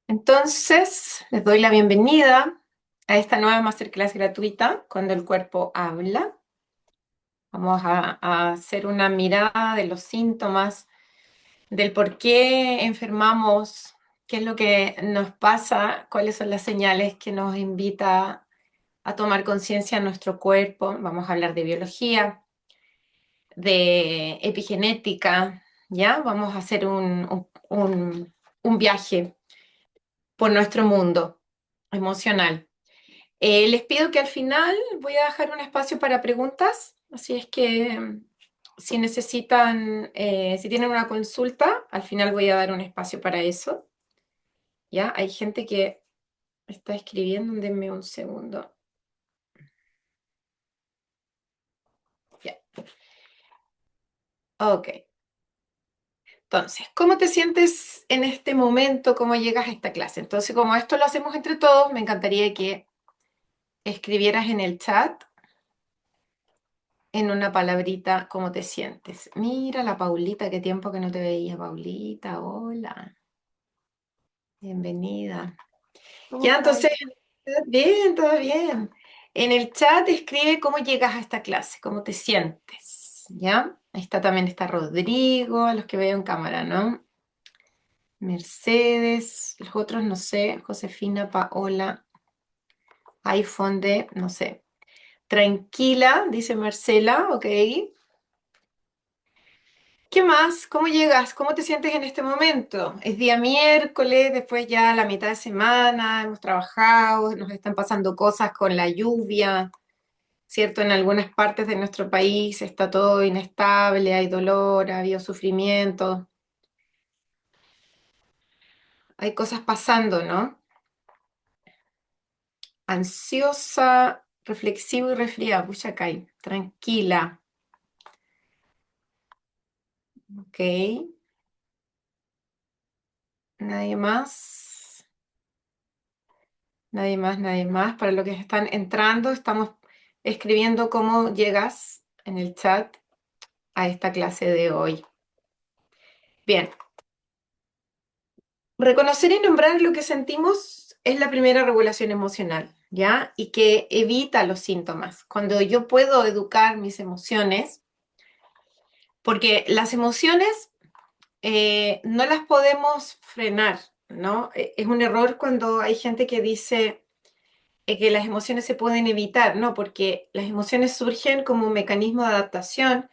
Entonces, les doy la bienvenida a esta nueva masterclass gratuita, Cuando el cuerpo habla. Vamos a hacer una mirada de los síntomas, del por qué enfermamos, qué es lo que nos pasa, cuáles son las señales que nos invita a tomar conciencia en nuestro cuerpo. Vamos a hablar de biología, de epigenética, ¿ya? Vamos a hacer un viaje por nuestro mundo emocional. Les pido que al final voy a dejar un espacio para preguntas, así es que si necesitan, si tienen una consulta, al final voy a dar un espacio para eso. Ya, hay gente que está escribiendo, denme un segundo. Ya, ok. Entonces, ¿cómo te sientes en este momento? ¿Cómo llegas a esta clase? Entonces, como esto lo hacemos entre todos, me encantaría que escribieras en el chat en una palabrita, ¿cómo te sientes? Mira la Paulita, qué tiempo que no te veía, Paulita, hola, bienvenida. ¿Cómo Ya, estáis? entonces, bien, todo bien. En el chat escribe cómo llegas a esta clase, cómo te sientes, ¿ya? Ahí está también está Rodrigo, a los que veo en cámara, ¿no? Mercedes, los otros no sé, Josefina, Paola, iPhone de, no sé. Tranquila, dice Marcela, ok. ¿Qué más? ¿Cómo llegas? ¿Cómo te sientes en este momento? Es día miércoles, después ya la mitad de semana, hemos trabajado, nos están pasando cosas con la lluvia, ¿cierto? En algunas partes de nuestro país está todo inestable, hay dolor, ha habido sufrimiento, hay cosas pasando, ¿no? Ansiosa, reflexivo y resfriada, pucha, Kai, tranquila, ok. Nadie más. Nadie más, nadie más. Para los que están entrando, estamos escribiendo cómo llegas en el chat a esta clase de hoy. Bien, reconocer y nombrar lo que sentimos es la primera regulación emocional, ¿ya? Y que evita los síntomas. Cuando yo puedo educar mis emociones, porque las emociones no las podemos frenar, ¿no? Es un error cuando hay gente que dice que las emociones se pueden evitar, ¿no? Porque las emociones surgen como un mecanismo de adaptación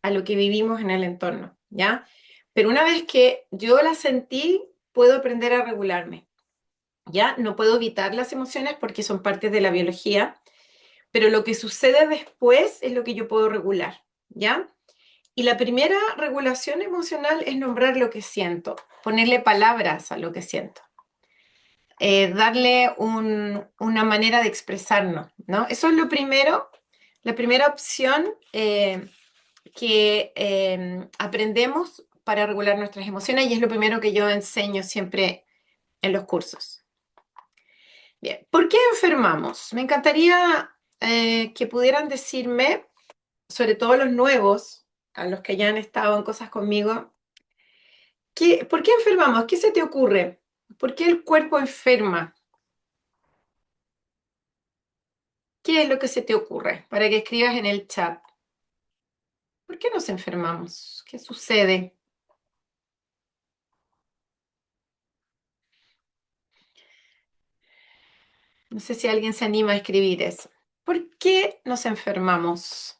a lo que vivimos en el entorno, ¿ya? Pero una vez que yo las sentí, puedo aprender a regularme, ¿ya? No puedo evitar las emociones porque son parte de la biología, pero lo que sucede después es lo que yo puedo regular, ¿ya? Y la primera regulación emocional es nombrar lo que siento, ponerle palabras a lo que siento. Darle una manera de expresarnos, ¿no? Eso es lo primero, la primera opción que aprendemos para regular nuestras emociones y es lo primero que yo enseño siempre en los cursos. Bien, ¿por qué enfermamos? Me encantaría que pudieran decirme, sobre todo los nuevos, a los que ya han estado en cosas conmigo, ¿por qué enfermamos? ¿Qué se te ocurre? ¿Por qué el cuerpo enferma? ¿Qué es lo que se te ocurre? Para que escribas en el chat. ¿Por qué nos enfermamos? ¿Qué sucede? No sé si alguien se anima a escribir eso. ¿Por qué nos enfermamos?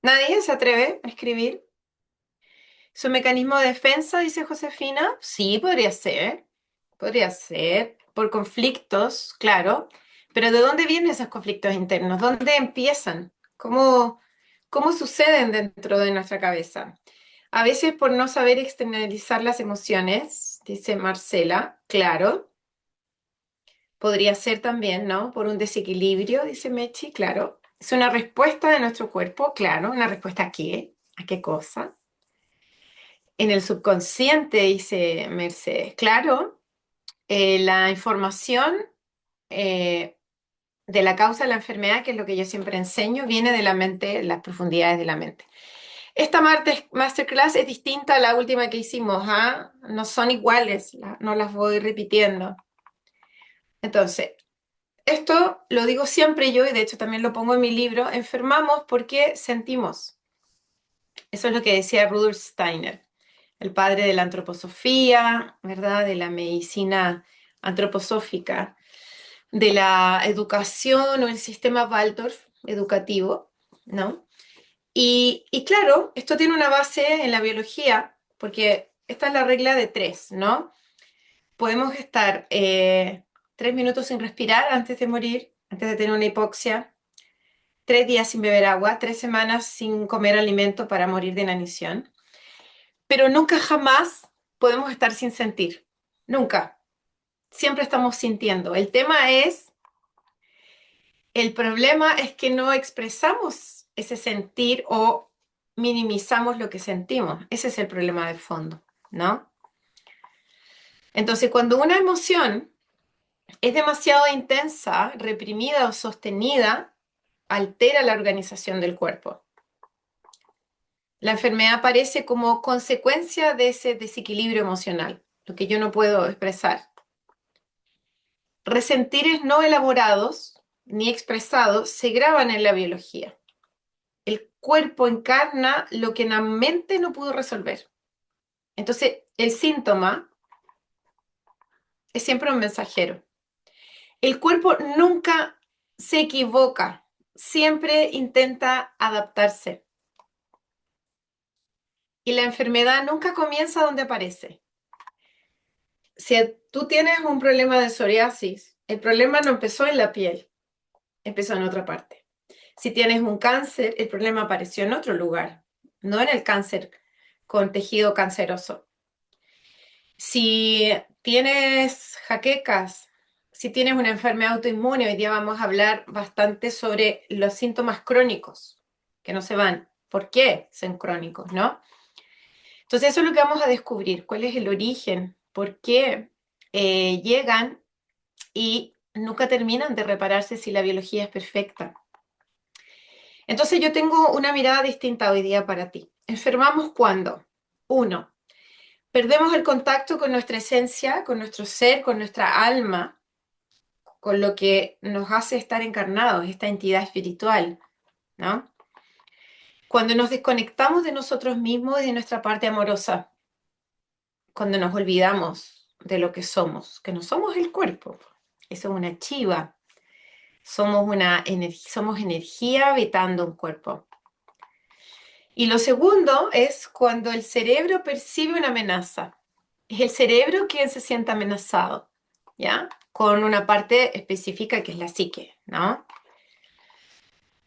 ¿Nadie se atreve a escribir? ¿Su mecanismo de defensa, dice Josefina? Sí, podría ser. Podría ser. Por conflictos, claro. Pero ¿de dónde vienen esos conflictos internos? ¿Dónde empiezan? ¿Cómo suceden dentro de nuestra cabeza? A veces por no saber externalizar las emociones, dice Marcela, claro. Podría ser también, ¿no? Por un desequilibrio, dice Mechi, claro. Es una respuesta de nuestro cuerpo, claro. ¿Una respuesta a qué? ¿A qué cosa? En el subconsciente, dice Mercedes, claro. La información eh, de la causa de la enfermedad, que es lo que yo siempre enseño, viene de la mente, las profundidades de la mente. Esta masterclass es distinta a la última que hicimos, ¿ah? No son iguales, no las voy repitiendo. Entonces, esto lo digo siempre yo y de hecho también lo pongo en mi libro, enfermamos porque sentimos. Eso es lo que decía Rudolf Steiner, el padre de la antroposofía, ¿verdad? De la medicina antroposófica, de la educación o el sistema Waldorf educativo, ¿no? Y claro, esto tiene una base en la biología, porque esta es la regla de tres, ¿no? Podemos estar 3 minutos sin respirar antes de morir, antes de tener una hipoxia, 3 días sin beber agua, 3 semanas sin comer alimento para morir de inanición, pero nunca jamás podemos estar sin sentir, nunca. Siempre estamos sintiendo. El problema es que no expresamos ese sentir o minimizamos lo que sentimos. Ese es el problema de fondo, ¿no? Entonces, cuando una emoción es demasiado intensa, reprimida o sostenida, altera la organización del cuerpo. La enfermedad aparece como consecuencia de ese desequilibrio emocional, lo que yo no puedo expresar. Resentires no elaborados ni expresados se graban en la biología. El cuerpo encarna lo que la mente no pudo resolver. Entonces, el síntoma es siempre un mensajero. El cuerpo nunca se equivoca, siempre intenta adaptarse. Y la enfermedad nunca comienza donde aparece. Si tú tienes un problema de psoriasis, el problema no empezó en la piel, empezó en otra parte. Si tienes un cáncer, el problema apareció en otro lugar, no en el cáncer con tejido canceroso. Si tienes jaquecas, si tienes una enfermedad autoinmune, hoy día vamos a hablar bastante sobre los síntomas crónicos que no se van. ¿Por qué son crónicos, no? Entonces eso es lo que vamos a descubrir, cuál es el origen, por qué llegan y nunca terminan de repararse si la biología es perfecta. Entonces yo tengo una mirada distinta hoy día para ti. ¿Enfermamos cuándo? Uno, perdemos el contacto con nuestra esencia, con nuestro ser, con nuestra alma, con lo que nos hace estar encarnados, esta entidad espiritual, ¿no? Cuando nos desconectamos de nosotros mismos y de nuestra parte amorosa, cuando nos olvidamos de lo que no somos el cuerpo, eso es una chiva, somos energía habitando un cuerpo. Y lo segundo es cuando el cerebro percibe una amenaza. Es el cerebro quien se siente amenazado, ¿ya? Con una parte específica que es la psique, ¿no?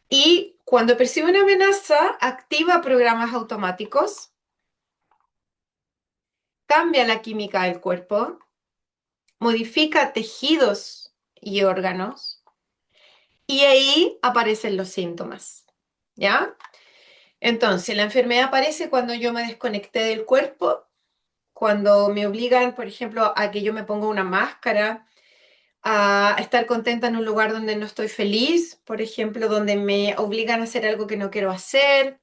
Y cuando percibe una amenaza, activa programas automáticos, cambia la química del cuerpo, modifica tejidos y órganos, y ahí aparecen los síntomas, ¿ya? Entonces, la enfermedad aparece cuando yo me desconecté del cuerpo, cuando me obligan, por ejemplo, a que yo me ponga una máscara, a estar contenta en un lugar donde no estoy feliz, por ejemplo, donde me obligan a hacer algo que no quiero hacer.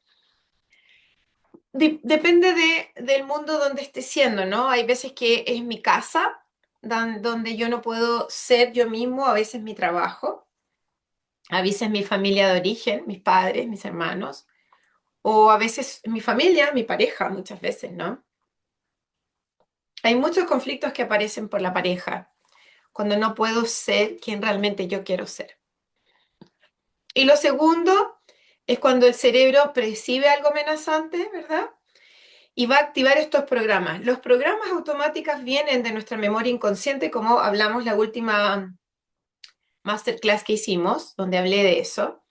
Depende del mundo donde esté siendo, ¿no? Hay veces que es mi casa, donde yo no puedo ser yo mismo, a veces mi trabajo, a veces mi familia de origen, mis padres, mis hermanos, o a veces mi familia, mi pareja, muchas veces, ¿no? Hay muchos conflictos que aparecen por la pareja, cuando no puedo ser quien realmente yo quiero ser. Y lo segundo es cuando el cerebro percibe algo amenazante, ¿verdad? Y va a activar estos programas. Los programas automáticos vienen de nuestra memoria inconsciente, como hablamos la última masterclass que hicimos, donde hablé de eso.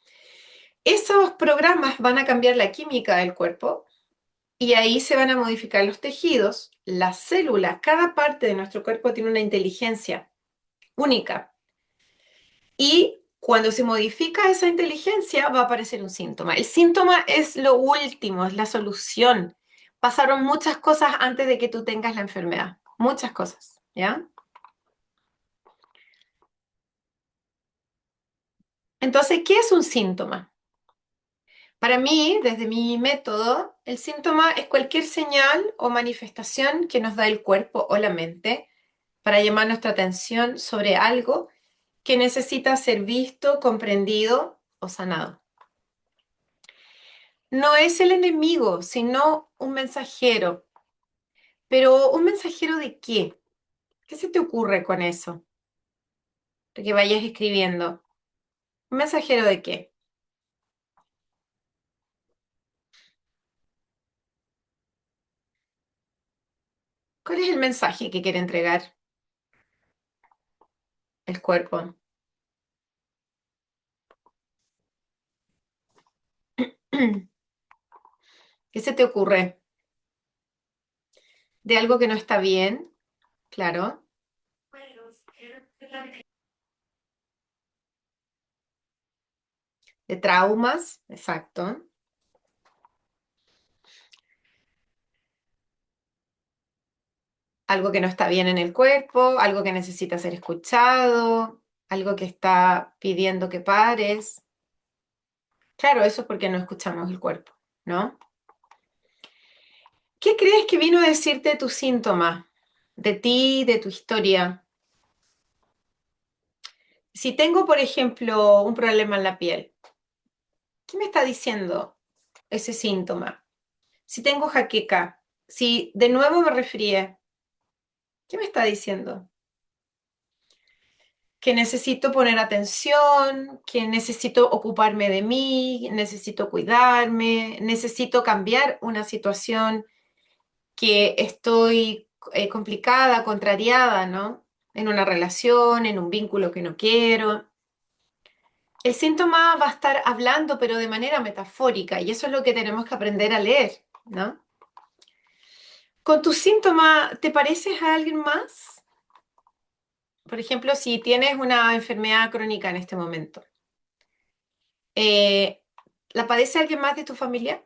Esos programas van a cambiar la química del cuerpo y ahí se van a modificar los tejidos, las células. Cada parte de nuestro cuerpo tiene una inteligencia única. Y cuando se modifica esa inteligencia va a aparecer un síntoma. El síntoma es lo último, es la solución. Pasaron muchas cosas antes de que tú tengas la enfermedad. Muchas cosas, ¿ya? Entonces, ¿qué es un síntoma? Para mí, desde mi método, el síntoma es cualquier señal o manifestación que nos da el cuerpo o la mente para llamar nuestra atención sobre algo que necesita ser visto, comprendido o sanado. No es el enemigo, sino un mensajero. Pero ¿un mensajero de qué? ¿Qué se te ocurre con eso? De que vayas escribiendo. ¿Un mensajero de qué? ¿Cuál es el mensaje que quiere entregar el cuerpo? ¿Qué se te ocurre? ¿De algo que no está bien? Claro. ¿De traumas? Exacto. Algo que no está bien en el cuerpo, algo que necesita ser escuchado, algo que está pidiendo que pares. Claro, eso es porque no escuchamos el cuerpo, ¿no? ¿Qué crees que vino a decirte tu síntoma? De ti, de tu historia. Si tengo, por ejemplo, un problema en la piel, ¿qué me está diciendo ese síntoma? Si tengo jaqueca, si de nuevo me resfrié, ¿qué me está diciendo? Que necesito poner atención, que necesito ocuparme de mí, necesito cuidarme, necesito cambiar una situación que estoy complicada, contrariada, ¿no? En una relación, en un vínculo que no quiero. El síntoma va a estar hablando, pero de manera metafórica, y eso es lo que tenemos que aprender a leer, ¿no? Con tu síntoma, ¿te pareces a alguien más? Por ejemplo, si tienes una enfermedad crónica en este momento, eh, ¿la padece alguien más de tu familia?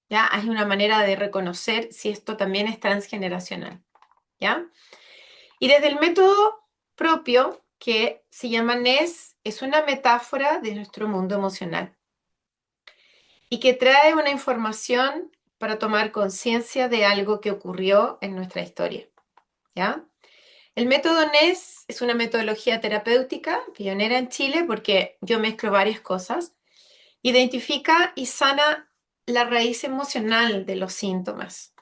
¿Ya? Hay una manera de reconocer si esto también es transgeneracional, ¿ya? Y desde el método propio, que se llama NES, es una metáfora de nuestro mundo emocional y que trae una información para tomar conciencia de algo que ocurrió en nuestra historia, ¿ya? El método NES es una metodología terapéutica pionera en Chile porque yo mezclo varias cosas. Identifica y sana la raíz emocional de los síntomas.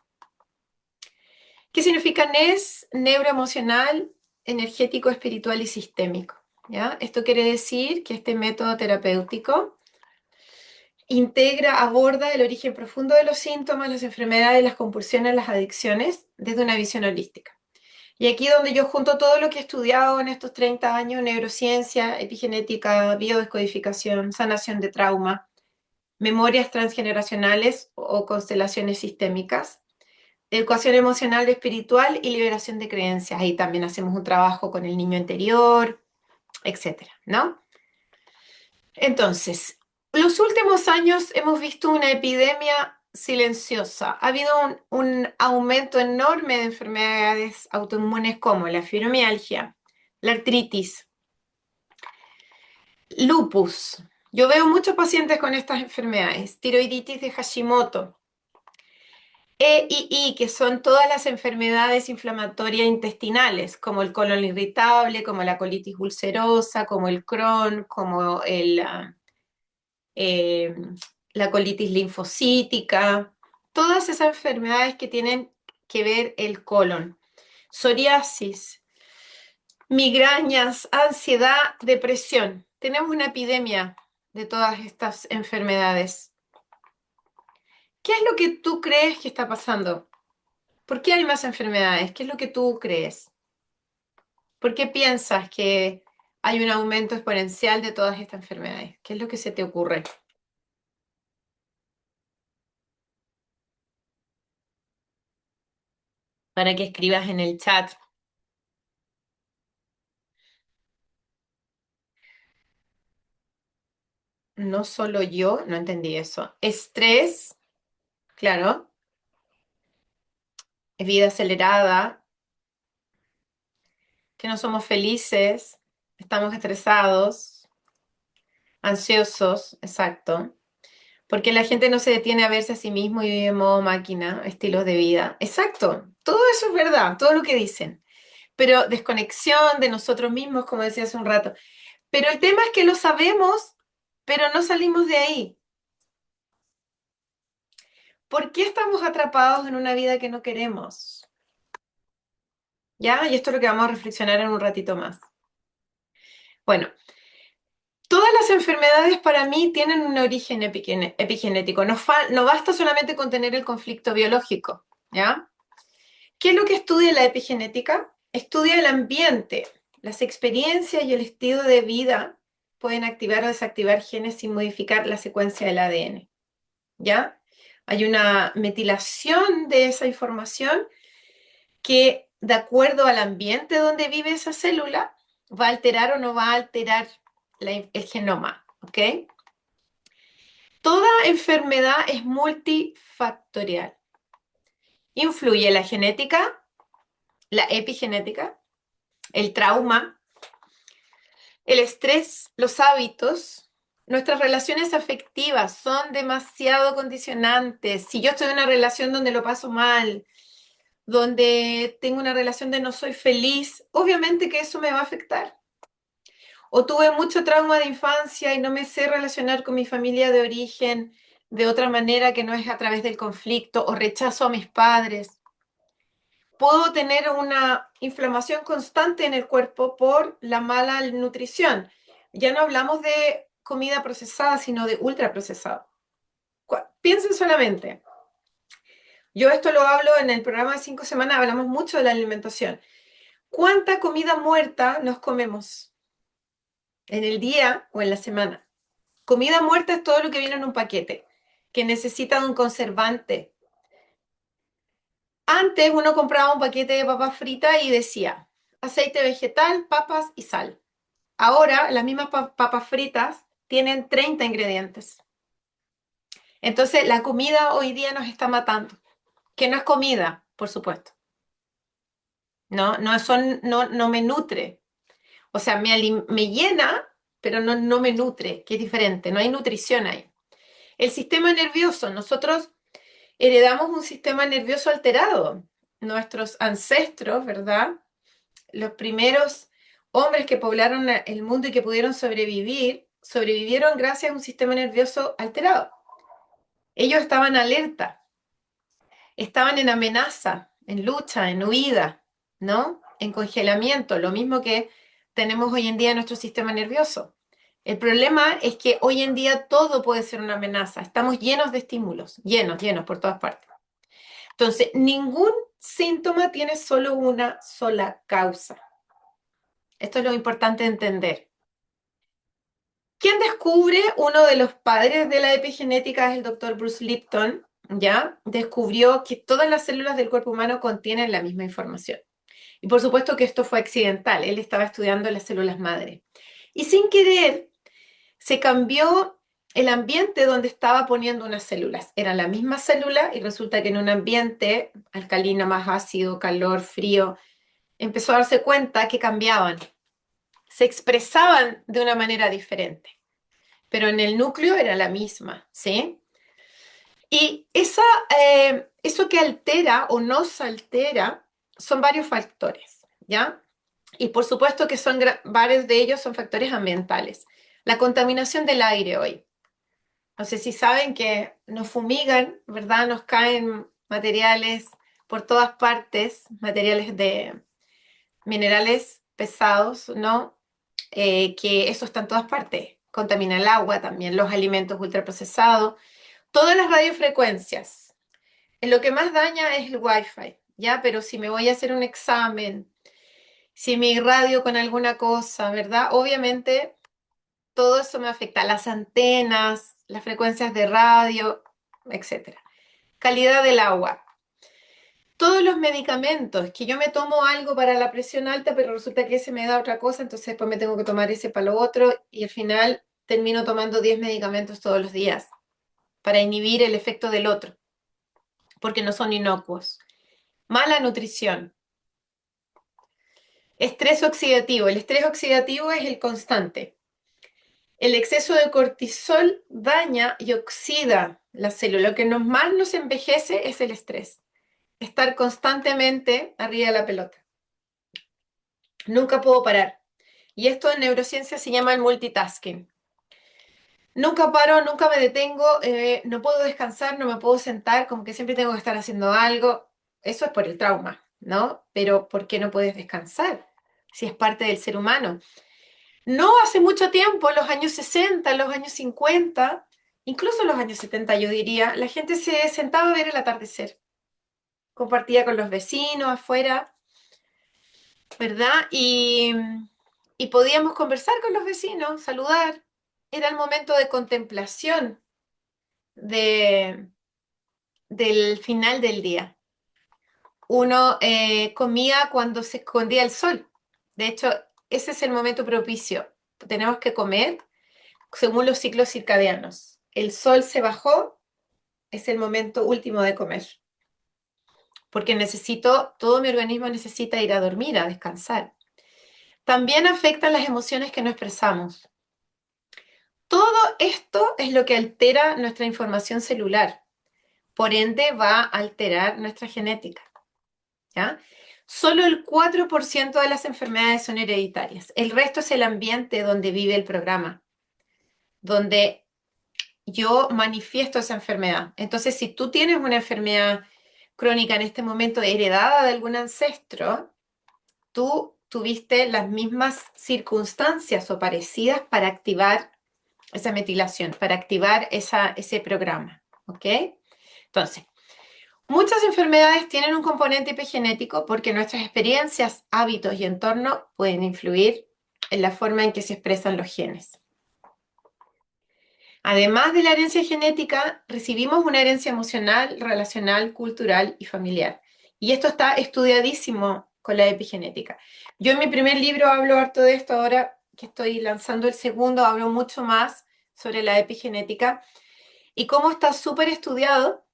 ¿Qué significa NES? Neuroemocional, energético, espiritual y sistémico. ¿Ya? Esto quiere decir que este método terapéutico integra, aborda el origen profundo de los síntomas, las enfermedades, las compulsiones, las adicciones, desde una visión holística. Y aquí donde yo junto todo lo que he estudiado en estos 30 años, neurociencia, epigenética, biodescodificación, sanación de trauma, memorias transgeneracionales o constelaciones sistémicas, educación emocional y espiritual y liberación de creencias. Ahí también hacemos un trabajo con el niño interior, etcétera, ¿no? Entonces, los últimos años hemos visto una epidemia silenciosa. Ha habido un aumento enorme de enfermedades autoinmunes como la fibromialgia, la artritis, lupus. Yo veo muchos pacientes con estas enfermedades, tiroiditis de Hashimoto, EII, que son todas las enfermedades inflamatorias intestinales, como el colon irritable, como la colitis ulcerosa, como el Crohn, como eh, la colitis linfocítica, todas esas enfermedades que tienen que ver el colon, psoriasis, migrañas, ansiedad, depresión. Tenemos una epidemia de todas estas enfermedades. ¿Qué es lo que tú crees que está pasando? ¿Por qué hay más enfermedades? ¿Qué es lo que tú crees? ¿Por qué piensas que hay un aumento exponencial de todas estas enfermedades? ¿Qué es lo que se te ocurre? Para que escribas en el chat. No solo yo, no entendí eso. Estrés, claro, vida acelerada, que no somos felices, estamos estresados, ansiosos, exacto. Porque la gente no se detiene a verse a sí mismo y vive en modo máquina, estilos de vida. Exacto, todo eso es verdad, todo lo que dicen. Pero desconexión de nosotros mismos, como decía hace un rato. Pero el tema es que lo sabemos, pero no salimos de ahí. ¿Por qué estamos atrapados en una vida que no queremos? ¿Ya? Y esto es lo que vamos a reflexionar en un ratito más. Bueno, todas las enfermedades para mí tienen un origen epigenético. No basta solamente con tener el conflicto biológico, ¿ya? ¿Qué es lo que estudia la epigenética? Estudia el ambiente, las experiencias y el estilo de vida pueden activar o desactivar genes sin modificar la secuencia del ADN, ¿ya? Hay una metilación de esa información que, de acuerdo al ambiente donde vive esa célula, va a alterar o no va a alterar el genoma, ¿ok? Toda enfermedad es multifactorial. Influye la genética, la epigenética, el trauma, el estrés, los hábitos. Nuestras relaciones afectivas son demasiado condicionantes. Si yo estoy en una relación donde lo paso mal, donde tengo una relación de no soy feliz, obviamente que eso me va a afectar. O tuve mucho trauma de infancia y no me sé relacionar con mi familia de origen de otra manera que no es a través del conflicto, o rechazo a mis padres. Puedo tener una inflamación constante en el cuerpo por la mala nutrición. Ya no hablamos de comida procesada, sino de ultraprocesado. Piensen solamente. Yo esto lo hablo en el programa de 5 semanas, hablamos mucho de la alimentación. ¿Cuánta comida muerta nos comemos en el día o en la semana? Comida muerta es todo lo que viene en un paquete, que necesita de un conservante. Antes uno compraba un paquete de papas fritas y decía aceite vegetal, papas y sal. Ahora las mismas papas fritas tienen 30 ingredientes. Entonces la comida hoy día nos está matando. Que no es comida, por supuesto. No me nutre. O sea, me llena, pero no me nutre, que es diferente. No hay nutrición ahí. El sistema nervioso, nosotros heredamos un sistema nervioso alterado. Nuestros ancestros, ¿verdad? Los primeros hombres que poblaron el mundo y que pudieron sobrevivir, sobrevivieron gracias a un sistema nervioso alterado. Ellos estaban alerta, estaban en amenaza, en lucha, en huida, ¿no? En congelamiento, lo mismo que tenemos hoy en día en nuestro sistema nervioso. El problema es que hoy en día todo puede ser una amenaza. Estamos llenos de estímulos, llenos por todas partes. Entonces, ningún síntoma tiene solo una sola causa. Esto es lo importante de entender. ¿Quién descubre? Uno de los padres de la epigenética es el doctor Bruce Lipton, ¿ya? Descubrió que todas las células del cuerpo humano contienen la misma información. Y por supuesto que esto fue accidental, él estaba estudiando las células madre. Y sin querer, se cambió el ambiente donde estaba poniendo unas células. Eran la misma célula y resulta que en un ambiente alcalino, más ácido, calor, frío, empezó a darse cuenta que cambiaban, se expresaban de una manera diferente, pero en el núcleo era la misma, ¿sí? Y eso que altera o nos altera son varios factores, ¿ya? Y por supuesto que varios de ellos son factores ambientales. La contaminación del aire hoy. No sé si saben que nos fumigan, ¿verdad? Nos caen materiales por todas partes, materiales de minerales pesados, ¿no? Que eso está en todas partes. Contamina el agua, también los alimentos ultraprocesados, todas las radiofrecuencias. Lo que más daña es el wifi, ¿ya? Pero si me voy a hacer un examen, si me irradio con alguna cosa, ¿verdad? Obviamente todo eso me afecta. Las antenas, las frecuencias de radio, etcétera. Calidad del agua. Todos los medicamentos, que yo me tomo algo para la presión alta, pero resulta que ese me da otra cosa, entonces después me tengo que tomar ese para lo otro y al final termino tomando 10 medicamentos todos los días para inhibir el efecto del otro, porque no son inocuos. Mala nutrición. Estrés oxidativo. El estrés oxidativo es el constante. El exceso de cortisol daña y oxida la célula. Lo que más nos envejece es el estrés. Estar constantemente arriba de la pelota. Nunca puedo parar. Y esto en neurociencia se llama el multitasking. Nunca paro, nunca me detengo, no puedo descansar, no me puedo sentar, como que siempre tengo que estar haciendo algo. Eso es por el trauma, ¿no? Pero ¿por qué no puedes descansar? Si es parte del ser humano. No hace mucho tiempo, los años 60, los años 50, incluso los años 70, yo diría, la gente se sentaba a ver el atardecer. Compartía con los vecinos afuera, ¿verdad? Y podíamos conversar con los vecinos, saludar. Era el momento de contemplación de, del final del día. Uno comía cuando se escondía el sol. De hecho, ese es el momento propicio. Tenemos que comer según los ciclos circadianos. El sol se bajó, es el momento último de comer. Porque todo mi organismo necesita ir a dormir, a descansar. También afectan las emociones que no expresamos. Todo esto es lo que altera nuestra información celular. Por ende, va a alterar nuestra genética. ¿Ya? Solo el 4% de las enfermedades son hereditarias. El resto es el ambiente donde vive el programa, donde yo manifiesto esa enfermedad. Entonces, si tú tienes una enfermedad crónica en este momento heredada de algún ancestro, tú tuviste las mismas circunstancias o parecidas para activar esa metilación, para activar ese programa. ¿Ok? Entonces, muchas enfermedades tienen un componente epigenético porque nuestras experiencias, hábitos y entorno pueden influir en la forma en que se expresan los genes. Además de la herencia genética, recibimos una herencia emocional, relacional, cultural y familiar. Y esto está estudiadísimo con la epigenética. Yo en mi primer libro hablo harto de esto, ahora que estoy lanzando el segundo, hablo mucho más sobre la epigenética y cómo está súper estudiado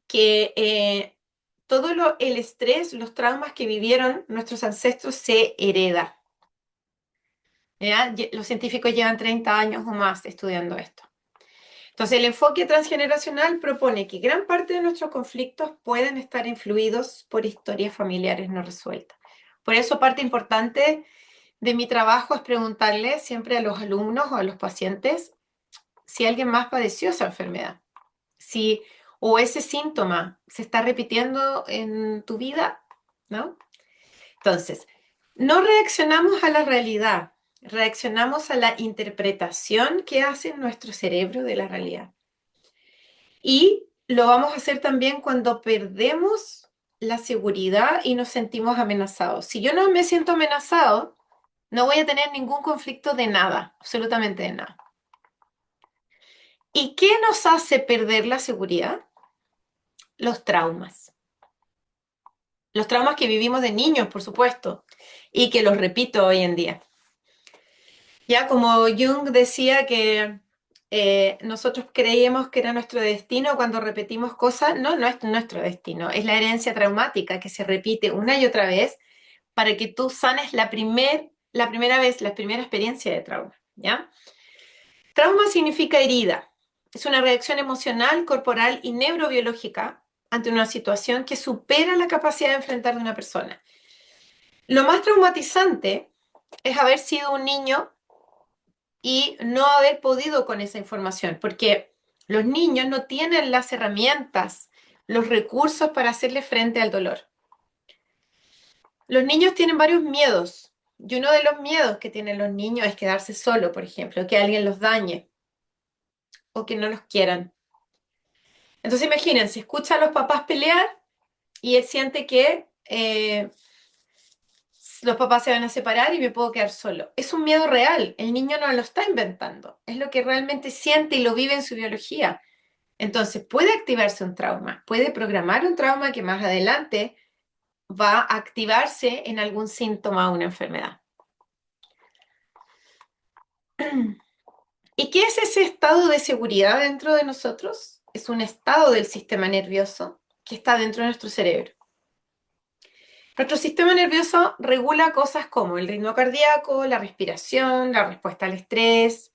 que el estrés, los traumas que vivieron nuestros ancestros se hereda. ¿Ya? Los científicos llevan 30 años o más estudiando esto. Entonces, el enfoque transgeneracional propone que gran parte de nuestros conflictos pueden estar influidos por historias familiares no resueltas. Por eso, parte importante de mi trabajo es preguntarle siempre a los alumnos o a los pacientes si alguien más padeció esa enfermedad, si o ese síntoma se está repitiendo en tu vida, ¿no? Entonces, no reaccionamos a la realidad, reaccionamos a la interpretación que hace nuestro cerebro de la realidad. Y lo vamos a hacer también cuando perdemos la seguridad y nos sentimos amenazados. Si yo no me siento amenazado, no voy a tener ningún conflicto de nada, absolutamente de nada. ¿Y qué nos hace perder la seguridad? Los traumas. Los traumas que vivimos de niños, por supuesto, y que los repito hoy en día. Ya como Jung decía que nosotros creíamos que era nuestro destino cuando repetimos cosas, no, no es nuestro destino, es la herencia traumática que se repite una y otra vez para que tú sanes la primera vez, la primera experiencia de trauma, ¿ya? Trauma significa herida, es una reacción emocional, corporal y neurobiológica ante una situación que supera la capacidad de enfrentar de una persona. Lo más traumatizante es haber sido un niño y no haber podido con esa información, porque los niños no tienen las herramientas, los recursos para hacerle frente al dolor. Los niños tienen varios miedos, y uno de los miedos que tienen los niños es quedarse solo, por ejemplo, que alguien los dañe o que no los quieran. Entonces imagínense, escucha a los papás pelear y él siente que los papás se van a separar y me puedo quedar solo. Es un miedo real, el niño no lo está inventando, es lo que realmente siente y lo vive en su biología. Entonces puede activarse un trauma, puede programar un trauma que más adelante va a activarse en algún síntoma o una enfermedad. ¿Y qué es ese estado de seguridad dentro de nosotros? Es un estado del sistema nervioso que está dentro de nuestro cerebro. Nuestro sistema nervioso regula cosas como el ritmo cardíaco, la respiración, la respuesta al estrés,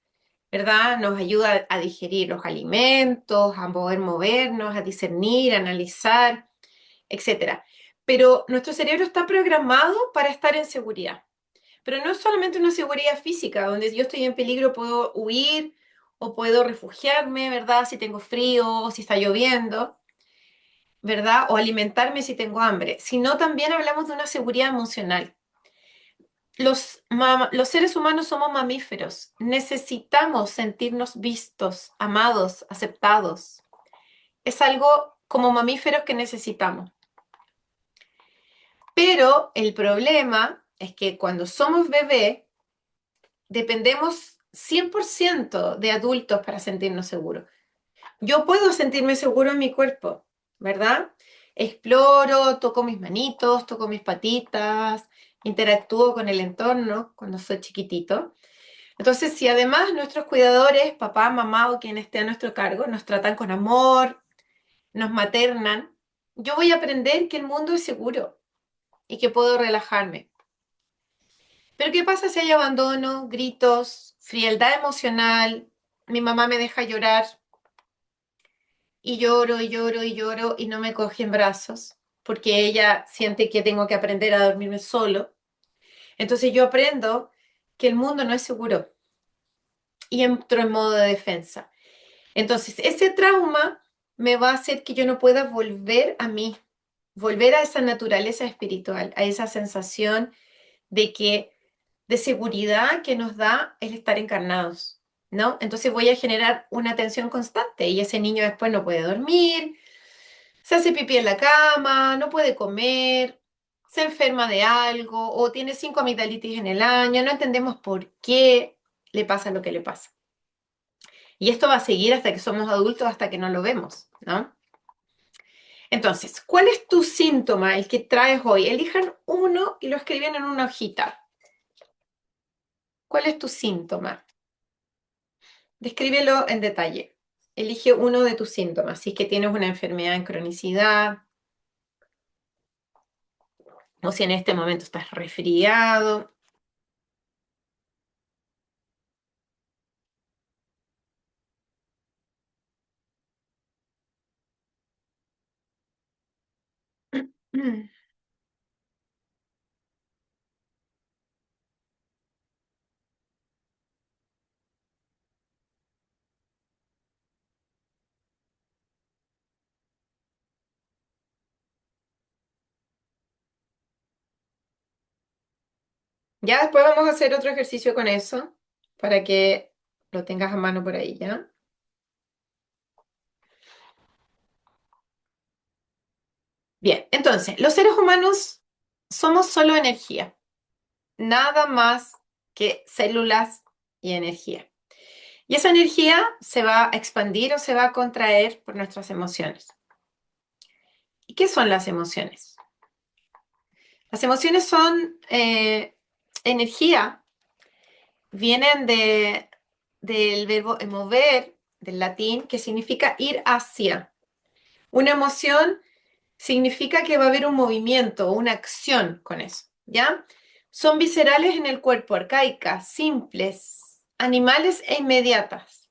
¿verdad? Nos ayuda a digerir los alimentos, a poder movernos, a discernir, a analizar, etcétera. Pero nuestro cerebro está programado para estar en seguridad. Pero no es solamente una seguridad física, donde si yo estoy en peligro puedo huir o puedo refugiarme, ¿verdad? Si tengo frío o si está lloviendo, ¿verdad? O alimentarme si tengo hambre, sino también hablamos de una seguridad emocional. Los seres humanos somos mamíferos. Necesitamos sentirnos vistos, amados, aceptados. Es algo como mamíferos que necesitamos. Pero el problema es que cuando somos bebés, dependemos 100% de adultos para sentirnos seguros. Yo puedo sentirme seguro en mi cuerpo, ¿verdad? Exploro, toco mis manitos, toco mis patitas, interactúo con el entorno cuando soy chiquitito. Entonces, si además nuestros cuidadores, papá, mamá o quien esté a nuestro cargo, nos tratan con amor, nos maternan, yo voy a aprender que el mundo es seguro y que puedo relajarme. Pero ¿qué pasa si hay abandono, gritos, frialdad emocional? Mi mamá me deja llorar y lloro y lloro y lloro y no me coge en brazos porque ella siente que tengo que aprender a dormirme solo. Entonces yo aprendo que el mundo no es seguro y entro en modo de defensa. Entonces ese trauma me va a hacer que yo no pueda volver a mí, volver a esa naturaleza espiritual, a esa sensación de que de seguridad que nos da el estar encarnados, ¿no? Entonces voy a generar una tensión constante y ese niño después no puede dormir, se hace pipí en la cama, no puede comer, se enferma de algo o tiene 5 amigdalitis en el año, no entendemos por qué le pasa lo que le pasa. Y esto va a seguir hasta que somos adultos, hasta que no lo vemos, ¿no? Entonces, ¿cuál es tu síntoma, el que traes hoy? Elijan uno y lo escriben en una hojita. ¿Cuál es tu síntoma? Descríbelo en detalle. Elige uno de tus síntomas. Si es que tienes una enfermedad en cronicidad o si en este momento estás resfriado. Ya después vamos a hacer otro ejercicio con eso para que lo tengas a mano por ahí, ¿ya? Bien, entonces, los seres humanos somos solo energía, nada más que células y energía. Y esa energía se va a expandir o se va a contraer por nuestras emociones. ¿Y qué son las emociones? Las emociones son energía, vienen del verbo mover, del latín, que significa ir hacia. Una emoción significa que va a haber un movimiento o una acción con eso, ¿ya? Son viscerales en el cuerpo, arcaicas, simples, animales e inmediatas,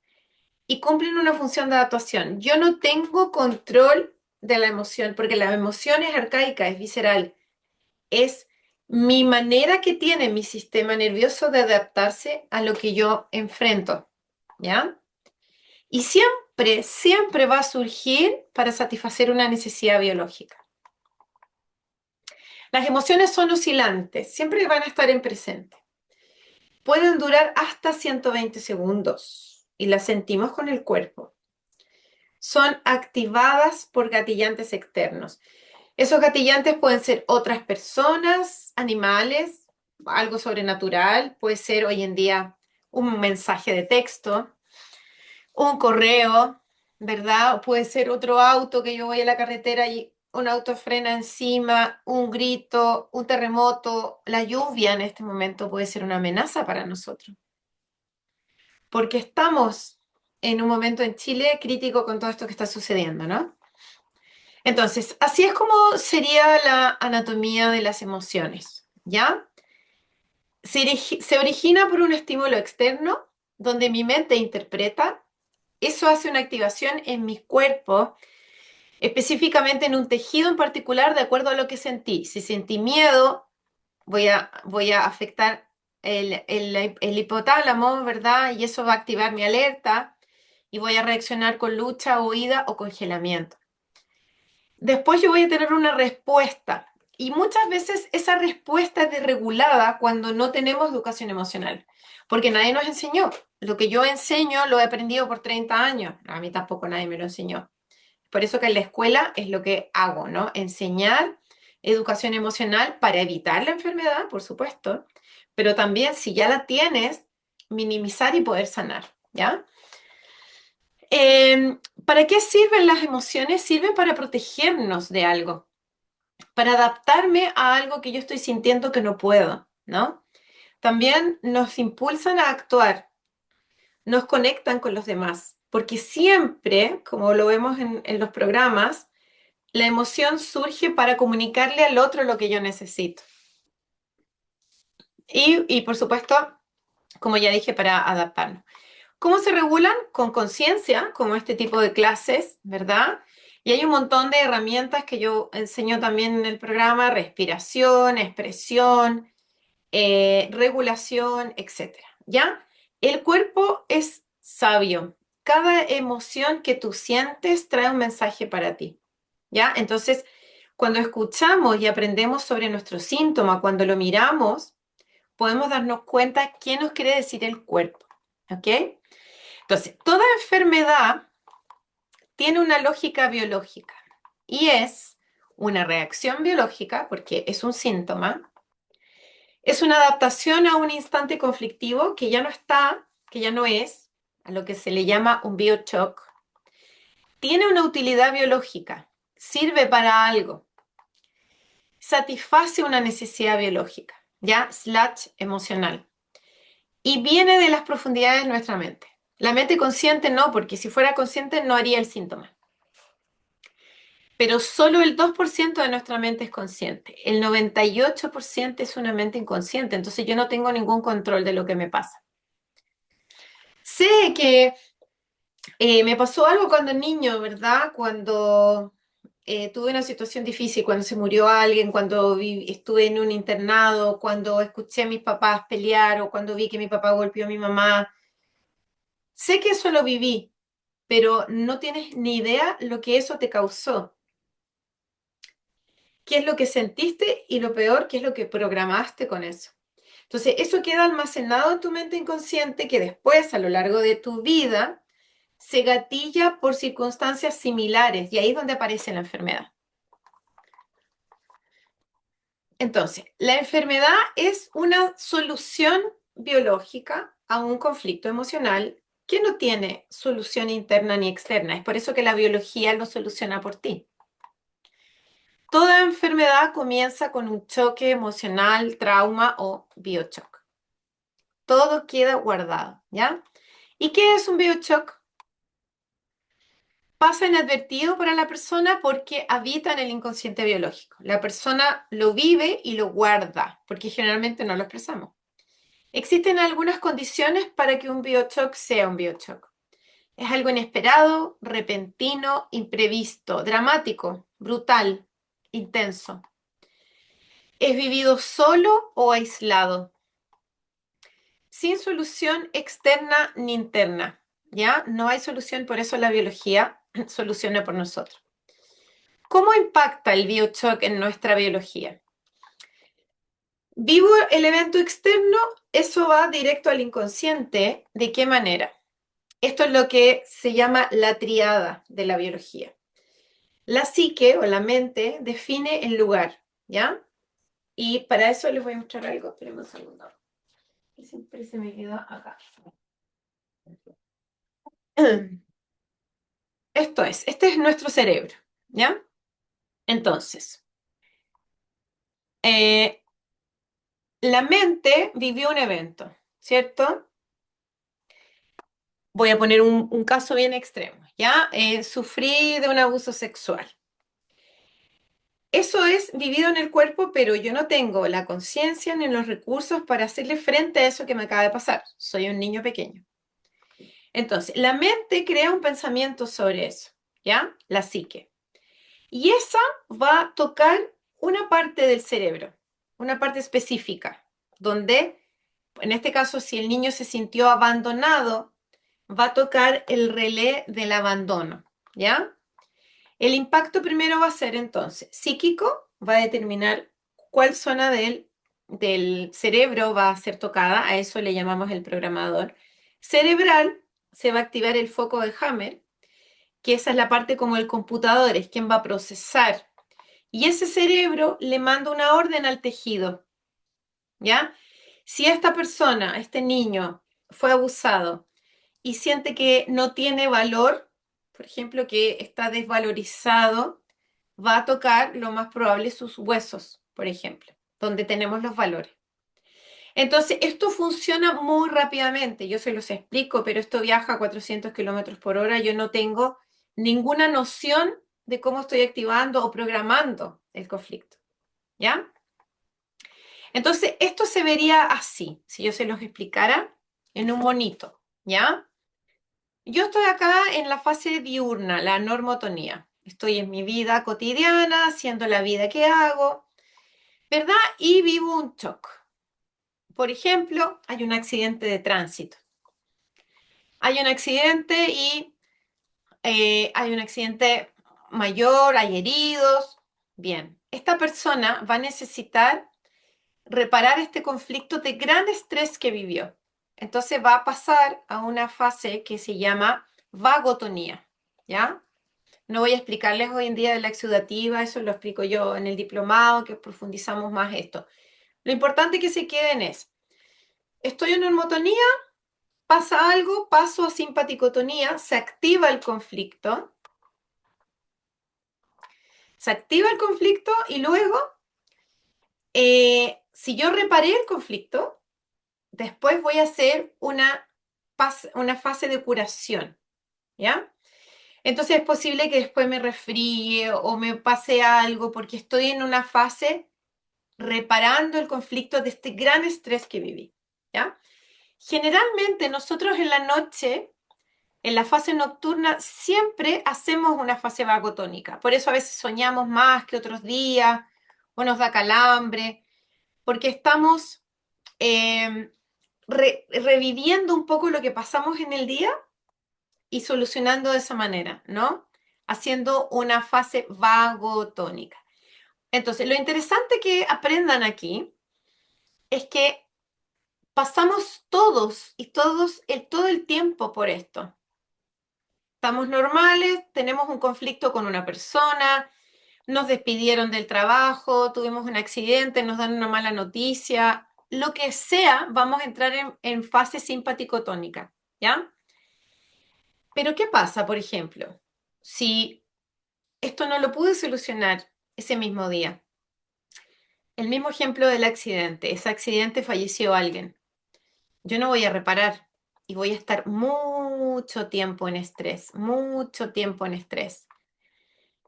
y cumplen una función de adaptación. Yo no tengo control de la emoción, porque la emoción es arcaica, es visceral, es mi manera que tiene mi sistema nervioso de adaptarse a lo que yo enfrento, ¿ya? Y siempre, siempre va a surgir para satisfacer una necesidad biológica. Las emociones son oscilantes, siempre van a estar en presente. Pueden durar hasta 120 segundos y las sentimos con el cuerpo. Son activadas por gatillantes externos. Esos gatillantes pueden ser otras personas, animales, algo sobrenatural, puede ser hoy en día un mensaje de texto, un correo, ¿verdad? O puede ser otro auto que yo voy a la carretera y un auto frena encima, un grito, un terremoto, la lluvia en este momento puede ser una amenaza para nosotros, porque estamos en un momento en Chile crítico con todo esto que está sucediendo, ¿no? Entonces, así es como sería la anatomía de las emociones, ¿ya? Se origina por un estímulo externo donde mi mente interpreta, eso hace una activación en mi cuerpo, específicamente en un tejido en particular, de acuerdo a lo que sentí. Si sentí miedo, voy a afectar el hipotálamo, ¿verdad? Y eso va a activar mi alerta y voy a reaccionar con lucha, huida o congelamiento. Después yo voy a tener una respuesta. Y muchas veces esa respuesta es desregulada cuando no tenemos educación emocional, porque nadie nos enseñó. Lo que yo enseño lo he aprendido por 30 años. A mí tampoco nadie me lo enseñó. Por eso que en la escuela es lo que hago, ¿no? Enseñar educación emocional para evitar la enfermedad, por supuesto, pero también si ya la tienes, minimizar y poder sanar, ¿ya? ¿Para qué sirven las emociones? Sirven para protegernos de algo, para adaptarme a algo que yo estoy sintiendo que no puedo, ¿no? También nos impulsan a actuar, nos conectan con los demás, porque siempre, como lo vemos en los programas, la emoción surge para comunicarle al otro lo que yo necesito. Y por supuesto, como ya dije, para adaptarnos. ¿Cómo se regulan? Con conciencia, como este tipo de clases, ¿verdad? Y hay un montón de herramientas que yo enseño también en el programa: respiración, expresión, regulación, etcétera. ¿Ya? El cuerpo es sabio. Cada emoción que tú sientes trae un mensaje para ti. ¿Ya? Entonces, cuando escuchamos y aprendemos sobre nuestro síntoma, cuando lo miramos, podemos darnos cuenta qué nos quiere decir el cuerpo. ¿Ok? Entonces, toda enfermedad tiene una lógica biológica y es una reacción biológica, porque es un síntoma, es una adaptación a un instante conflictivo que ya no está, que ya no es, a lo que se le llama un bioshock. Tiene una utilidad biológica, sirve para algo, satisface una necesidad biológica, ya, slash emocional, y viene de las profundidades de nuestra mente. La mente consciente no, porque si fuera consciente no haría el síntoma. Pero solo el 2% de nuestra mente es consciente. El 98% es una mente inconsciente, entonces yo no tengo ningún control de lo que me pasa. Sé que me pasó algo cuando niño, ¿verdad? Cuando tuve una situación difícil, cuando se murió alguien, cuando estuve en un internado, cuando escuché a mis papás pelear o cuando vi que mi papá golpeó a mi mamá. Sé que eso lo viví, pero no tienes ni idea lo que eso te causó. ¿Qué es lo que sentiste? Y lo peor, ¿qué es lo que programaste con eso? Entonces, eso queda almacenado en tu mente inconsciente que después, a lo largo de tu vida, se gatilla por circunstancias similares y ahí es donde aparece la enfermedad. Entonces, la enfermedad es una solución biológica a un conflicto emocional que no tiene solución interna ni externa. Es por eso que la biología lo soluciona por ti. Toda enfermedad comienza con un choque emocional, trauma o biochoc. Todo queda guardado, ¿ya? ¿Y qué es un biochoc? Pasa inadvertido para la persona porque habita en el inconsciente biológico. La persona lo vive y lo guarda, porque generalmente no lo expresamos. Existen algunas condiciones para que un biochoc sea un biochoc. Es algo inesperado, repentino, imprevisto, dramático, brutal, intenso. Es vivido solo o aislado, sin solución externa ni interna. ¿Ya? No hay solución, por eso la biología soluciona por nosotros. ¿Cómo impacta el biochoc en nuestra biología? Vivo el evento externo, eso va directo al inconsciente. ¿De qué manera? Esto es lo que se llama la triada de la biología. La psique o la mente define el lugar, ¿ya? Y para eso les voy a mostrar algo. Espérenme un segundo. Siempre se me queda acá. Este es nuestro cerebro, ¿ya? Entonces, eh, la mente vivió un evento, ¿cierto? Voy a poner un caso bien extremo, ¿ya? Sufrí de un abuso sexual. Eso es vivido en el cuerpo, pero yo no tengo la conciencia ni los recursos para hacerle frente a eso que me acaba de pasar. Soy un niño pequeño. Entonces, la mente crea un pensamiento sobre eso, ¿ya? La psique. Y esa va a tocar una parte del cerebro, una parte específica, donde, en este caso, si el niño se sintió abandonado, va a tocar el relé del abandono, ¿ya? El impacto primero va a ser entonces psíquico, va a determinar cuál zona del cerebro va a ser tocada, a eso le llamamos el programador. Cerebral, se va a activar el foco de Hammer, que esa es la parte como el computador, es quien va a procesar. Y ese cerebro le manda una orden al tejido, ¿ya? Si esta persona, este niño, fue abusado y siente que no tiene valor, por ejemplo, que está desvalorizado, va a tocar lo más probable sus huesos, por ejemplo, donde tenemos los valores. Entonces, esto funciona muy rápidamente, yo se los explico, pero esto viaja a 400 kilómetros por hora, yo no tengo ninguna noción de cómo estoy activando o programando el conflicto, ¿ya? Entonces, esto se vería así, si yo se los explicara en un monito, ¿ya? Yo estoy acá en la fase diurna, la normotonía. Estoy en mi vida cotidiana, haciendo la vida que hago, ¿verdad? Y vivo un shock. Por ejemplo, hay un accidente de tránsito. Hay un accidente y hay un accidente mayor, hay heridos. Bien, esta persona va a necesitar reparar este conflicto de gran estrés que vivió. Entonces va a pasar a una fase que se llama vagotonía, ¿ya? No voy a explicarles hoy en día de la exudativa, eso lo explico yo en el diplomado, que profundizamos más esto. Lo importante que se queden es, estoy en normotonía, pasa algo, paso a simpaticotonía, se activa el conflicto y luego, si yo reparé el conflicto, después voy a hacer una fase de curación, ¿ya? Entonces es posible que después me resfríe o me pase algo porque estoy en una fase reparando el conflicto de este gran estrés que viví, ¿ya? Generalmente nosotros en la noche, en la fase nocturna, siempre hacemos una fase vagotónica. Por eso a veces soñamos más que otros días o nos da calambre, porque estamos eh, reviviendo un poco lo que pasamos en el día y solucionando de esa manera, ¿no? Haciendo una fase vagotónica. Entonces, lo interesante que aprendan aquí es que pasamos todos y todos todo el tiempo por esto. Estamos normales, tenemos un conflicto con una persona, nos despidieron del trabajo, tuvimos un accidente, nos dan una mala noticia, lo que sea, vamos a entrar en fase simpaticotónica, ¿ya? Pero ¿qué pasa, por ejemplo, si esto no lo pude solucionar ese mismo día? El mismo ejemplo del accidente, ese accidente falleció alguien. Yo no voy a reparar y voy a estar mucho tiempo en estrés, mucho tiempo en estrés.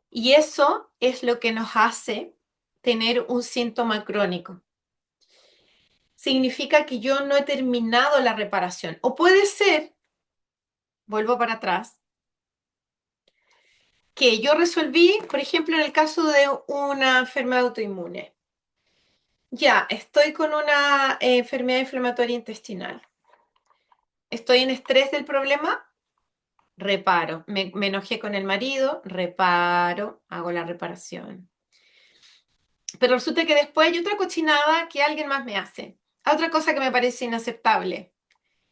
Y eso es lo que nos hace tener un síntoma crónico. Significa que yo no he terminado la reparación. O puede ser, vuelvo para atrás, que yo resolví, por ejemplo, en el caso de una enfermedad autoinmune. Ya, estoy con una enfermedad inflamatoria intestinal. Estoy en estrés del problema, reparo. Me enojé con el marido, reparo, hago la reparación. Pero resulta que después hay otra cochinada que alguien más me hace. Otra cosa que me parece inaceptable.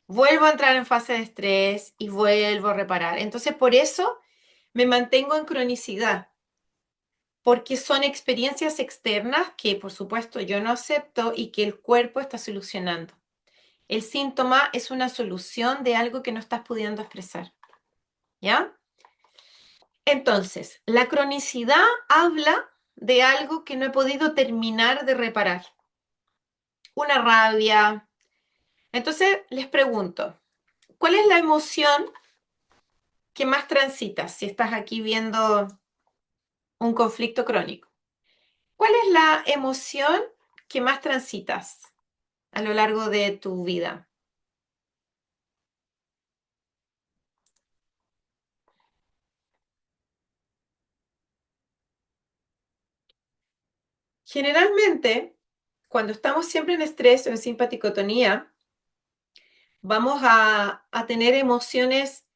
Vuelvo a entrar en fase de estrés y vuelvo a reparar. Entonces, por eso me mantengo en cronicidad, porque son experiencias externas que, por supuesto, yo no acepto y que el cuerpo está solucionando. El síntoma es una solución de algo que no estás pudiendo expresar, ¿ya? Entonces, la cronicidad habla de algo que no he podido terminar de reparar, una rabia. Entonces, les pregunto, ¿cuál es la emoción que más transitas si estás aquí viendo un conflicto crónico? ¿Cuál es la emoción que más transitas a lo largo de tu vida? Generalmente, cuando estamos siempre en estrés o en simpaticotonía, vamos a tener emociones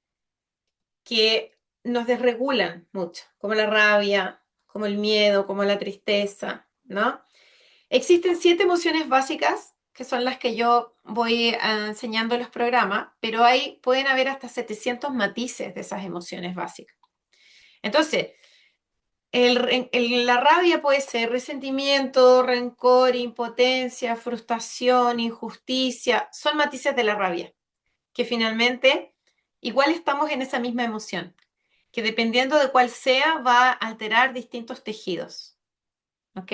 que nos desregulan mucho, como la rabia, como el miedo, como la tristeza, ¿no? Existen 7 emociones básicas, que son las que yo voy enseñando en los programas, pero pueden haber hasta 700 matices de esas emociones básicas. Entonces, la rabia puede ser resentimiento, rencor, impotencia, frustración, injusticia, son matices de la rabia, que finalmente igual estamos en esa misma emoción, que dependiendo de cuál sea va a alterar distintos tejidos. ¿Ok?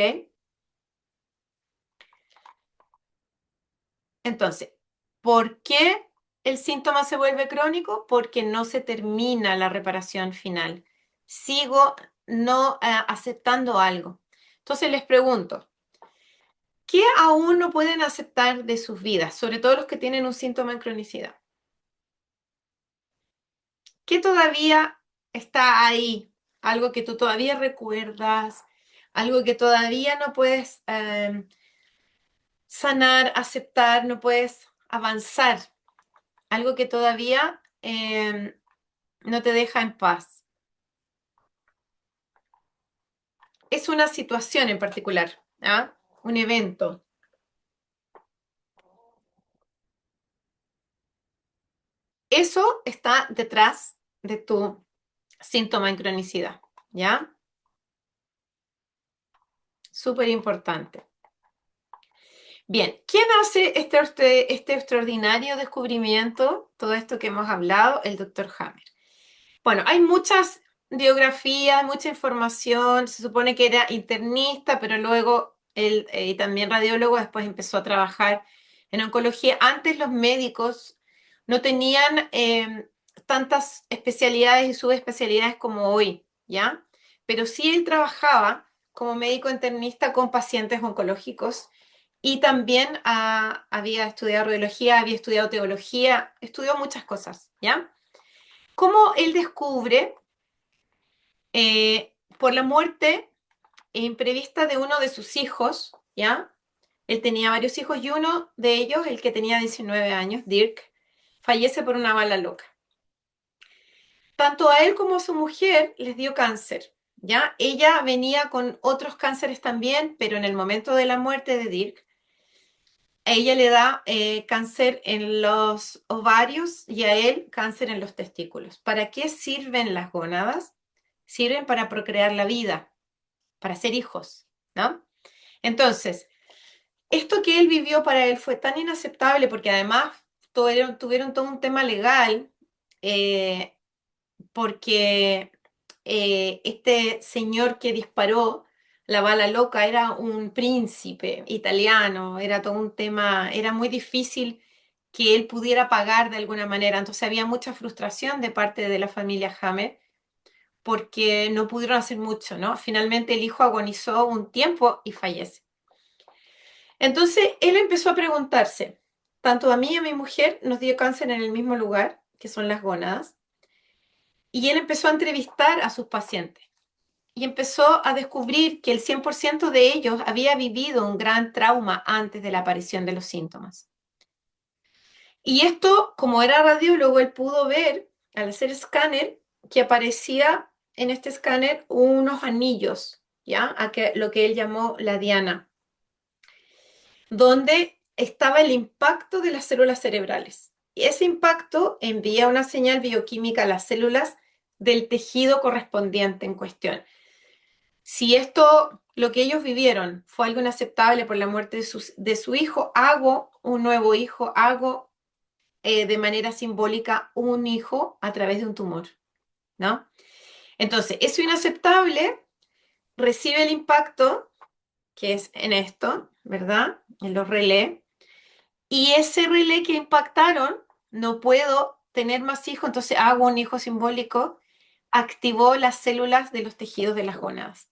Entonces, ¿por qué el síntoma se vuelve crónico? Porque no se termina la reparación final. Sigo no aceptando algo. Entonces les pregunto, ¿qué aún no pueden aceptar de sus vidas? Sobre todo los que tienen un síntoma en cronicidad. ¿Qué todavía está ahí? Algo que tú todavía recuerdas, algo que todavía no puedes sanar, aceptar, no puedes avanzar, algo que todavía no te deja en paz. Es una situación en particular, ¿ah? Un evento. Eso está detrás de tu síntoma en cronicidad, ¿ya? Súper importante. Bien, ¿quién hace este extraordinario descubrimiento? Todo esto que hemos hablado, el doctor Hammer. Bueno, hay muchas biografías, mucha información. Se supone que era internista, pero luego él también radiólogo, después empezó a trabajar en oncología. Antes los médicos no tenían tantas especialidades y subespecialidades como hoy, ¿ya? Pero sí él trabajaba como médico internista con pacientes oncológicos y también había estudiado radiología, había estudiado teología, estudió muchas cosas, ¿ya? ¿Cómo él descubre por la muerte imprevista de uno de sus hijos? ¿Ya? Él tenía varios hijos y uno de ellos, el que tenía 19 años, Dirk, fallece por una bala loca. Tanto a él como a su mujer les dio cáncer, ¿ya? Ella venía con otros cánceres también, pero en el momento de la muerte de Dirk, a ella le da cáncer en los ovarios y a él cáncer en los testículos. ¿Para qué sirven las gónadas? Sirven para procrear la vida, para ser hijos, ¿no? Entonces, esto que él vivió para él fue tan inaceptable porque además tuvieron todo un tema legal, eh, porque este señor que disparó la bala loca era un príncipe italiano, era todo un tema, era muy difícil que él pudiera pagar de alguna manera, entonces había mucha frustración de parte de la familia Hammer porque no pudieron hacer mucho, ¿no? Finalmente el hijo agonizó un tiempo y fallece. Entonces él empezó a preguntarse, tanto a mí y a mi mujer nos dio cáncer en el mismo lugar, que son las gónadas, y él empezó a entrevistar a sus pacientes y empezó a descubrir que el 100% de ellos había vivido un gran trauma antes de la aparición de los síntomas. Y esto, como era radiólogo, él pudo ver al hacer escáner que aparecía en este escáner unos anillos, ¿ya? Lo que él llamó la diana, donde estaba el impacto de las células cerebrales. Y ese impacto envía una señal bioquímica a las células del tejido correspondiente en cuestión. Si esto, lo que ellos vivieron, fue algo inaceptable por la muerte de su hijo, hago un nuevo hijo, hago de manera simbólica un hijo a través de un tumor, ¿no? Entonces, eso inaceptable recibe el impacto, que es en esto, ¿verdad? En los relés, y ese relé que impactaron, no puedo tener más hijos, entonces hago un hijo simbólico, activó las células de los tejidos de las gónadas.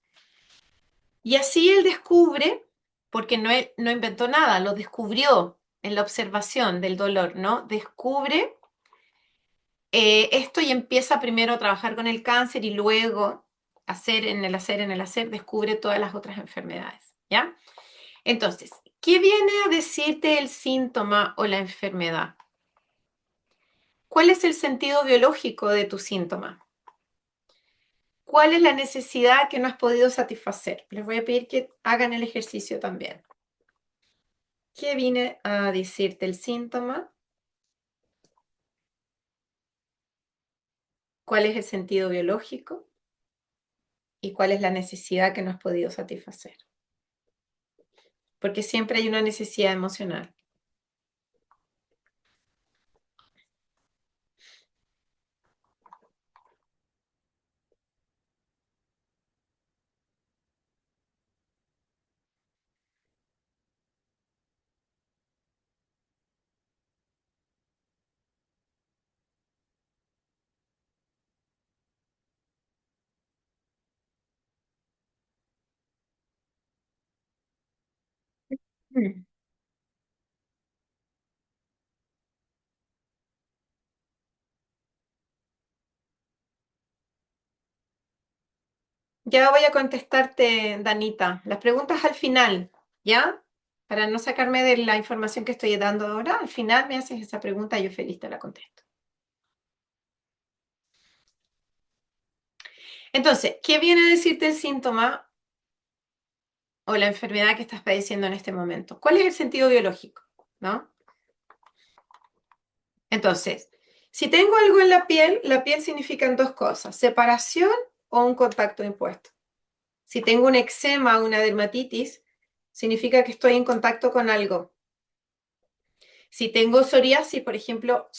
Y así él descubre, porque no inventó nada, lo descubrió en la observación del dolor, ¿no? Descubre esto y empieza primero a trabajar con el cáncer y luego en el hacer, descubre todas las otras enfermedades, ¿ya? Entonces, ¿qué viene a decirte el síntoma o la enfermedad? ¿Cuál es el sentido biológico de tu síntoma? ¿Cuál es la necesidad que no has podido satisfacer? Les voy a pedir que hagan el ejercicio también. ¿Qué viene a decirte el síntoma? ¿Cuál es el sentido biológico? ¿Y cuál es la necesidad que no has podido satisfacer? Porque siempre hay una necesidad emocional. Mm. Ya voy a contestarte, Danita. Las preguntas al final, ¿ya? Para no sacarme de la información que estoy dando ahora, al final me haces esa pregunta y yo feliz te la contesto. Entonces, ¿qué viene a decirte el síntoma o la enfermedad que estás padeciendo en este momento? ¿Cuál es el sentido biológico? ¿No? Entonces, si tengo algo en la piel significan dos cosas, separación o un contacto impuesto. Si tengo un eczema o una dermatitis, significa que estoy en contacto con algo. Si tengo psoriasis, por ejemplo,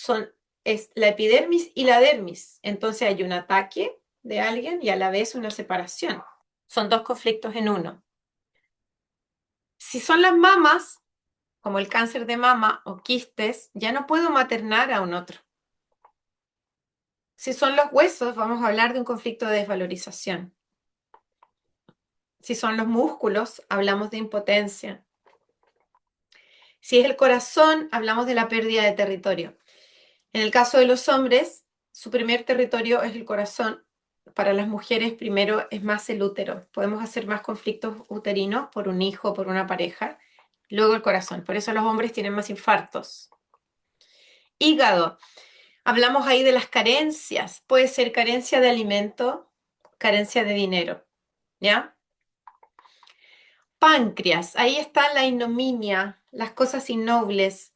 es la epidermis y la dermis. Entonces hay un ataque de alguien y a la vez una separación. Son dos conflictos en uno. Si son las mamas, como el cáncer de mama o quistes, ya no puedo maternar a un otro. Si son los huesos, vamos a hablar de un conflicto de desvalorización. Si son los músculos, hablamos de impotencia. Si es el corazón, hablamos de la pérdida de territorio. En el caso de los hombres, su primer territorio es el corazón. Para las mujeres, primero es más el útero. Podemos hacer más conflictos uterinos por un hijo, por una pareja. Luego el corazón. Por eso los hombres tienen más infartos. Hígado. Hablamos ahí de las carencias. Puede ser carencia de alimento, carencia de dinero. ¿Ya? Páncreas. Ahí está la ignominia, las cosas innobles.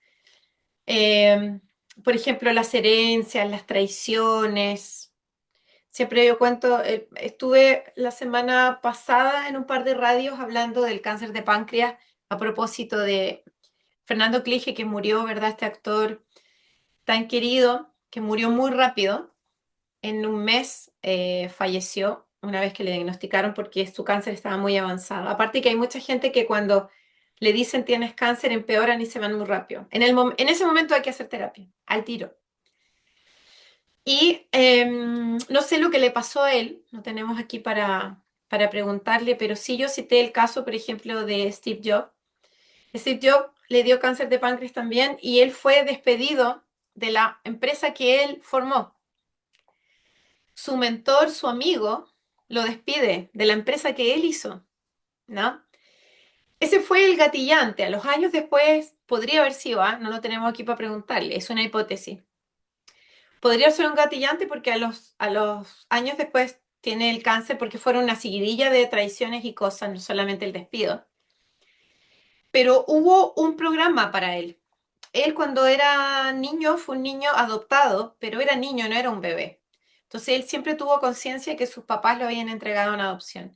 Eh, por ejemplo, las herencias, las traiciones. Siempre yo cuento, estuve la semana pasada en un par de radios hablando del cáncer de páncreas a propósito de Fernando Clige, que murió, ¿verdad? Este actor tan querido, que murió muy rápido. En un mes falleció una vez que le diagnosticaron porque su cáncer estaba muy avanzado. Aparte que hay mucha gente que cuando le dicen tienes cáncer empeoran y se van muy rápido. En ese momento hay que hacer terapia, al tiro. Y no sé lo que le pasó a él, no tenemos aquí para preguntarle, pero sí yo cité el caso, por ejemplo, de Steve Jobs. Steve Jobs le dio cáncer de páncreas también y él fue despedido de la empresa que él formó. Su mentor, su amigo, lo despide de la empresa que él hizo, ¿no? Ese fue el gatillante. A los años después, podría haber sido, ¿ah? No lo tenemos aquí para preguntarle, es una hipótesis. Podría ser un gatillante porque a los años después tiene el cáncer porque fueron una seguidilla de traiciones y cosas, no solamente el despido. Pero hubo un programa para él. Él cuando era niño fue un niño adoptado, pero era niño, no era un bebé. Entonces él siempre tuvo conciencia de que sus papás lo habían entregado en adopción.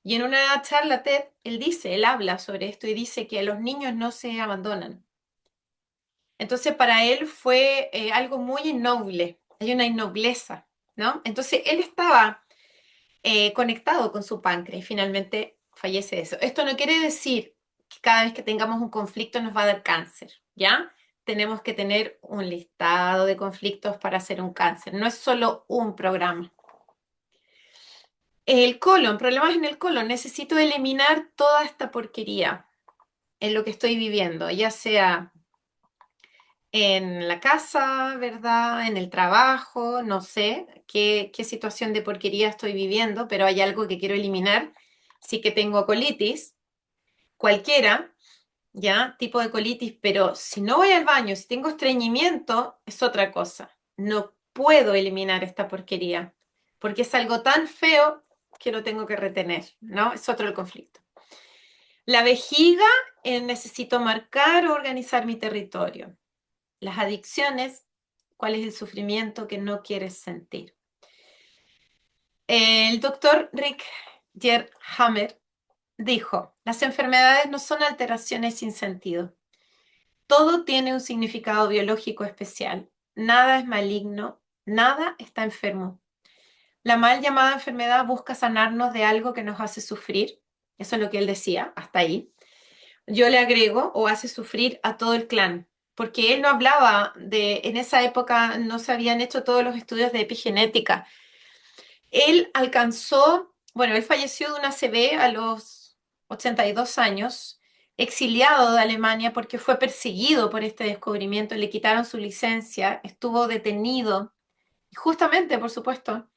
Y en una charla TED, él habla sobre esto y dice que los niños no se abandonan. Entonces para él fue algo muy innoble, hay una innobleza, ¿no? Entonces él estaba conectado con su páncreas y finalmente fallece de eso. Esto no quiere decir que cada vez que tengamos un conflicto nos va a dar cáncer, ¿ya? Tenemos que tener un listado de conflictos para hacer un cáncer, no es solo un programa. El colon, problemas en el colon, necesito eliminar toda esta porquería en lo que estoy viviendo, ya sea en la casa, ¿verdad? En el trabajo, no sé qué situación de porquería estoy viviendo, pero hay algo que quiero eliminar. Sí que tengo colitis, cualquiera, ¿ya? Tipo de colitis, pero si no voy al baño, si tengo estreñimiento, es otra cosa. No puedo eliminar esta porquería, porque es algo tan feo que lo tengo que retener, ¿no? Es otro el conflicto. La vejiga, necesito marcar o organizar mi territorio. Las adicciones, ¿cuál es el sufrimiento que no quieres sentir? El doctor Rick Hammer dijo, las enfermedades no son alteraciones sin sentido. Todo tiene un significado biológico especial. Nada es maligno, nada está enfermo. La mal llamada enfermedad busca sanarnos de algo que nos hace sufrir. Eso es lo que él decía, hasta ahí. Yo le agrego, o hace sufrir a todo el clan, porque él no hablaba de, en esa época no se habían hecho todos los estudios de epigenética. Él alcanzó, bueno, él falleció de una ACV a los 82 años, exiliado de Alemania porque fue perseguido por este descubrimiento, le quitaron su licencia, estuvo detenido, justamente, por supuesto.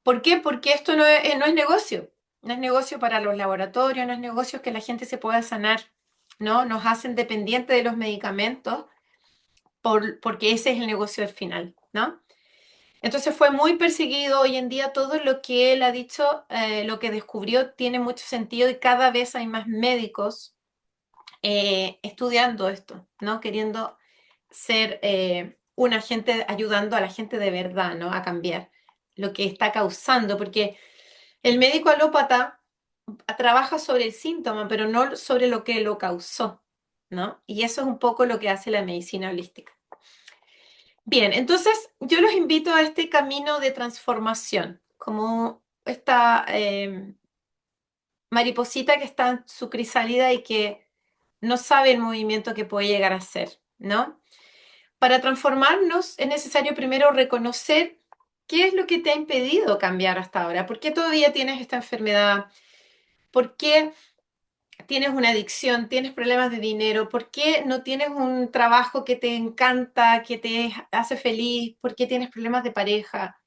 ¿Por qué? Porque esto no es negocio, no es negocio para los laboratorios, no es negocio que la gente se pueda sanar, ¿no? Nos hacen dependientes de los medicamentos porque ese es el negocio al final, ¿no? Entonces fue muy perseguido. Hoy en día todo lo que él ha dicho, lo que descubrió, tiene mucho sentido y cada vez hay más médicos estudiando esto, ¿no? Queriendo ser un agente, ayudando a la gente de verdad, ¿no? A cambiar lo que está causando, porque el médico alópata trabaja sobre el síntoma, pero no sobre lo que lo causó, ¿no? Y eso es un poco lo que hace la medicina holística. Bien, entonces yo los invito a este camino de transformación, como esta mariposita que está en su crisálida y que no sabe el movimiento que puede llegar a hacer, ¿no? Para transformarnos es necesario primero reconocer qué es lo que te ha impedido cambiar hasta ahora, por qué todavía tienes esta enfermedad, por qué tienes una adicción, tienes problemas de dinero, por qué no tienes un trabajo que te encanta, que te hace feliz, por qué tienes problemas de pareja,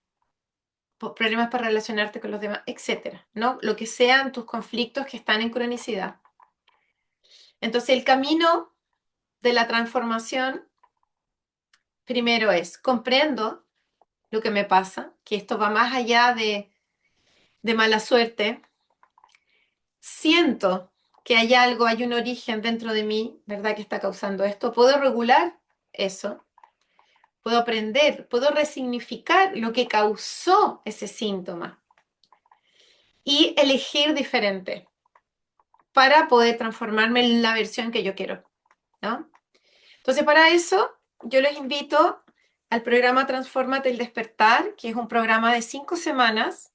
problemas para relacionarte con los demás, etcétera, ¿no? Lo que sean tus conflictos que están en cronicidad. Entonces, el camino de la transformación primero es comprendo lo que me pasa, que esto va más allá de mala suerte. Siento que hay algo, hay un origen dentro de mí, ¿verdad?, que está causando esto. Puedo regular eso, puedo aprender, puedo resignificar lo que causó ese síntoma y elegir diferente para poder transformarme en la versión que yo quiero, ¿no? Entonces, para eso, yo les invito al programa Transfórmate el Despertar, que es un programa de 5 semanas.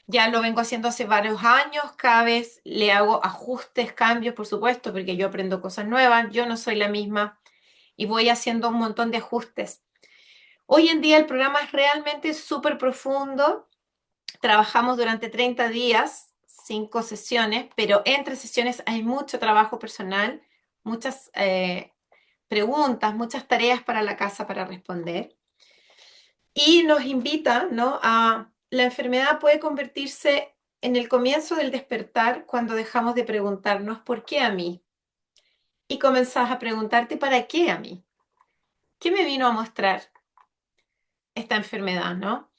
Ya lo vengo haciendo hace varios años, cada vez le hago ajustes, cambios, por supuesto, porque yo aprendo cosas nuevas, yo no soy la misma y voy haciendo un montón de ajustes. Hoy en día el programa es realmente súper profundo. Trabajamos durante 30 días, 5 sesiones, pero entre sesiones hay mucho trabajo personal, muchas preguntas, muchas tareas para la casa para responder. Y nos invita, ¿no?, a la enfermedad puede convertirse en el comienzo del despertar cuando dejamos de preguntarnos ¿por qué a mí? Y comenzás a preguntarte ¿para qué a mí? ¿Qué me vino a mostrar esta enfermedad, no?